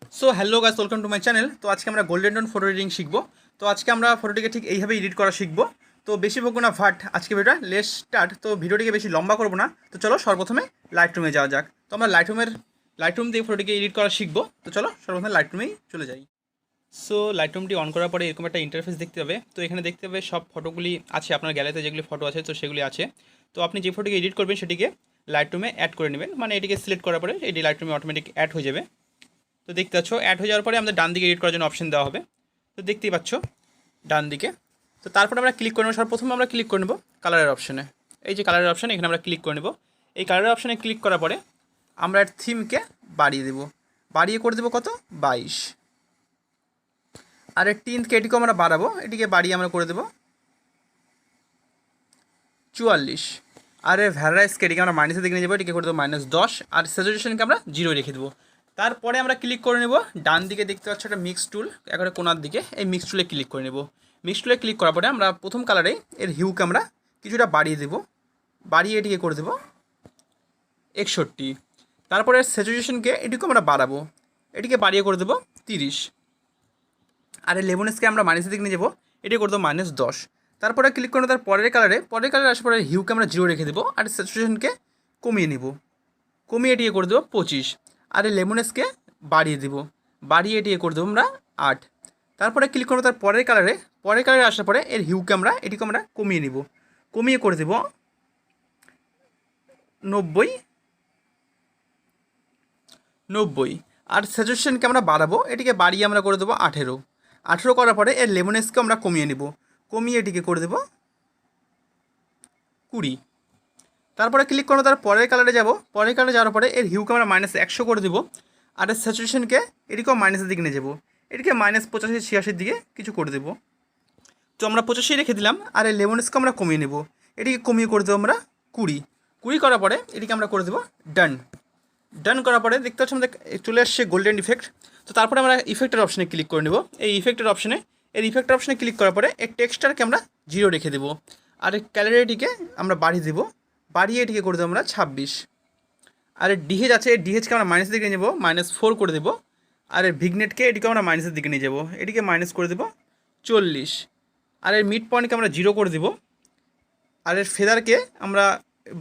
So hello guys, welcome to my channel. তো আজকে আমরা গোল্ডেন ডন ফটো এডিটিং শিখবো। তো আজকে আমরা ফটোটিকে ঠিক এইভাবে এডিট করা শিখবো। তো বেশি বকবো না, ভাট আজকে ভিডিওটা লেস স্টার্ট। তো ভিডিওটিকে বেশি লম্বা করবো না। তো চলো সর্বপ্রথমে লাইট রুমে যাওয়া যাক। তো আমরা লাইট রুম দিয়ে ফটোটিকে এডিট করা শিখবো। তো চলো সর্বপ্রথমে লাইট রুমেই চলে যাই। সো লাইট রুমটি অন করার পরে এরকম একটা ইন্টারফেস দেখতে হবে। তো এখানে দেখতে হবে সব ফটোগুলি আছে, আপনার গ্যালারিতে যেগুলি ফটো আছে তো সেগুলি আছে। তো আপনি যে ফটোকে এডিট করবেন সেটিকে লাইট রুমে অ্যাড করে নেবেন, মানে এটিকে সিলেক্ট করার পরে এটি লাইট রুমে অটোমেটিক অ্যাড হয়ে যাবে। তো দেখতে পাচ্ছ অ্যাড হয়ে যাওয়ার পরে আমাদের ডান দিকে এডিট করার জন্য অপশন দেওয়া হবে। তো দেখতেই পাচ্ছ ডান দিকে। তো তারপরে আমরা ক্লিক করে নেব, সর্বপ্রথমে আমরা ক্লিক করে নেব কালারের অপশনে। এই যে কালারের অপশন, এখানে আমরা ক্লিক করে নেব। এই কালারের অপশনে ক্লিক করার পরে আমরা এর থিমকে বাড়িয়ে দেব, বাড়িয়ে করে দেবো কত 22। আর এর টিনকে এটিকে আমরা বাড়াবো, এটিকে বাড়িয়ে আমরা করে দেবো 44। আর এর ভ্যারাইসকে এটিকে আমরা মাইনাসের দিকে নিয়ে যাবো, এটিকে করে দেবো -10। আর স্যাচুরেশনকে আমরা 0 রেখে দেবো। তারপরে আমরা ক্লিক করে নেব ডান দিকে, দেখতে পাচ্ছ একটা মিক্স টুল একেবারে কোনার দিকে, এই মিক্স টুলে ক্লিক করে নেব। মিক্স টুলে ক্লিক করার পরে আমরা প্রথম কালারে এর হিউকে আমরা কিছুটা বাড়িয়ে দেবো, বাড়িয়ে এটিকে করে দেবো 61। তারপরে স্যাচুরেশনকে এটিকে আমরা বাড়াবো, এটিকে বাড়িয়ে করে দেবো 30। আর এই লেমনেসকে আমরা মাইনাসের দিকে নিয়ে যাবো, এটি করে দেবো -10। তারপরে ক্লিক করে তার পরের কালারে আসার পরে হিউকে আমরা 0 রেখে দেবো। আর স্যাচুরেশনকে কমিয়ে নেব, কমিয়ে এটিকে করে দেবো 25। আর এই লেমনেসকে বাড়িয়ে দেবো, বাড়িয়ে এটিকে করে দেবো আমরা 8। তারপরে ক্লিক করবো তার পরের কালারে আসার পরে এর হিউকে আমরা এটিকে আমরা কমিয়ে নেব, কমিয়ে করে দেবো 90। আর স্যাচুরেশনকে আমরা বাড়াবো, এটিকে বাড়িয়ে আমরা করে দেবো 18 করার পরে এর লেমনেসকে আমরা কমিয়ে নেব, কমিয়ে এটিকে করে দেবো 20। তারপরে ক্লিক করবো তার পরের কালারে যাব, পরের কালারে যাওয়ার পরে এর হিউকে আমরা -100 করে দেবো। আর এর স্যাচুরেশনকে এটিকেও মাইনাসের দিকে নিয়ে যাবো, এটিকে -85-86 দিকে কিছু করে দেবো। তো আমরা 85 রেখে দিলাম। আর এই লেমনেসকে আমরা কমিয়ে নেব, এটিকে কমিয়ে করে দেবো আমরা 20 করার পরে এটিকে আমরা করে দেবো ডান করার পরে দেখতে পাচ্ছি আমাদের চলে আসছে গোল্ডেন ইফেক্ট। তো তারপরে আমরা ইফেক্টের অপশনে ক্লিক করে নেব। এই ইফেক্টের অপশনে ক্লিক করার পরে এই টেক্সচারকে আমরা 0 রেখে দেবো। আর এই ক্যালারিটিকে আমরা বাড়িয়ে দেবো, বাড়িয়ে এটিকে করে দেবো আমরা 26। আর এর ডিহেজ আছে, এর ডিহেজকে আমরা মাইনাসের দিকে নিয়ে যাবো, -4 করে দেবো। আর এর ভিগনেটকে এটিকে আমরা মাইনাসের দিকে নিয়ে যাবো, এটিকে মাইনাস করে দেবো 40। আর এর মিড পয়েন্টকে আমরা 0 করে দেবো। আর এর ফেদারকে আমরা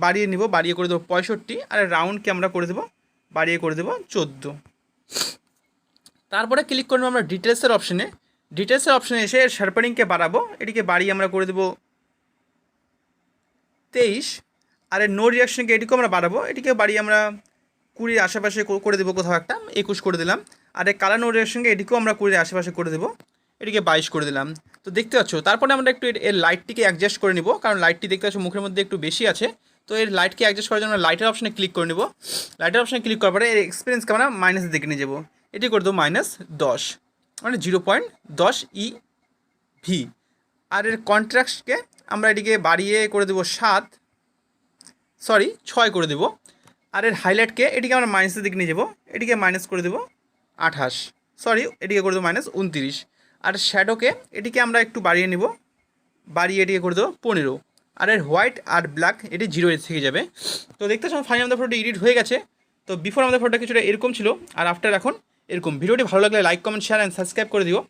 বাড়িয়ে নিব, বাড়িয়ে করে দেবো 65। আর এর রাউন্ডকে আমরা করে দেবো, বাড়িয়ে করে দেবো 14। তারপরে ক্লিক করবো আমরা ডিটেলসের অপশনে এসে এর শার্পেনিংকে বাড়াবো, এটিকে বাড়িয়ে আমরা করে দেবো 23। আর এর নো রিয়াকশনকে এটিকেও আমরা বাড়াবো, এটিকে বাড়িয়ে আমরা 20 আশেপাশে করে দেবো, কোথাও একটা 21 করে দিলাম। আর এই কালার নো রিয়াকশনকে এটিকেও আমরা 20 আশেপাশে করে দেবো, এটিকে 22 করে দিলাম। তো দেখতে পাচ্ছ তারপরে আমরা একটু এর লাইটটিকে অ্যাডজাস্ট করে নিব, কারণ লাইটটি দেখতে পাচ্ছ মুখের মধ্যে একটু বেশি আছে। তো এর লাইটকে অ্যাডজাস্ট করার জন্য লাইটের অপশনে ক্লিক করে নেব। লাইটের অপশনে ক্লিক করার পরে এর এক্সপিরিয়েন্সকে আমরা মাইনাসের দিকে নিয়ে যাবো, এটি করে দেবো -10, মানে 0.10 EV। আর এর কন্ট্রাস্টকে আমরা এটিকে বাড়িয়ে করে দেবো 6 করে দেবো। আর এর হাইলাইটকে এটিকে আমরা মাইনাসের দিকে নিয়ে যাবো, এটিকে মাইনাস করে দেবো 28, এটিকে করে দেবো -29। আর শ্যাডোকে এটিকে আমরা একটু বাড়িয়ে নিব, বাড়িয়ে এটিকে করে দেবো 15। আর এর হোয়াইট আর ব্ল্যাক এটি 0 থেকে যাবে। তো দেখতে সময় ফাইনাল আমাদের ফটোটি এডিট হয়ে গেছে। তো বিফোর আমাদের ফটোটা কিছুটা এরকম ছিল, আর আফটার এখন এরকম। ভিডিওটি ভালো লাগলে like, comment, share and subscribe করে দিও।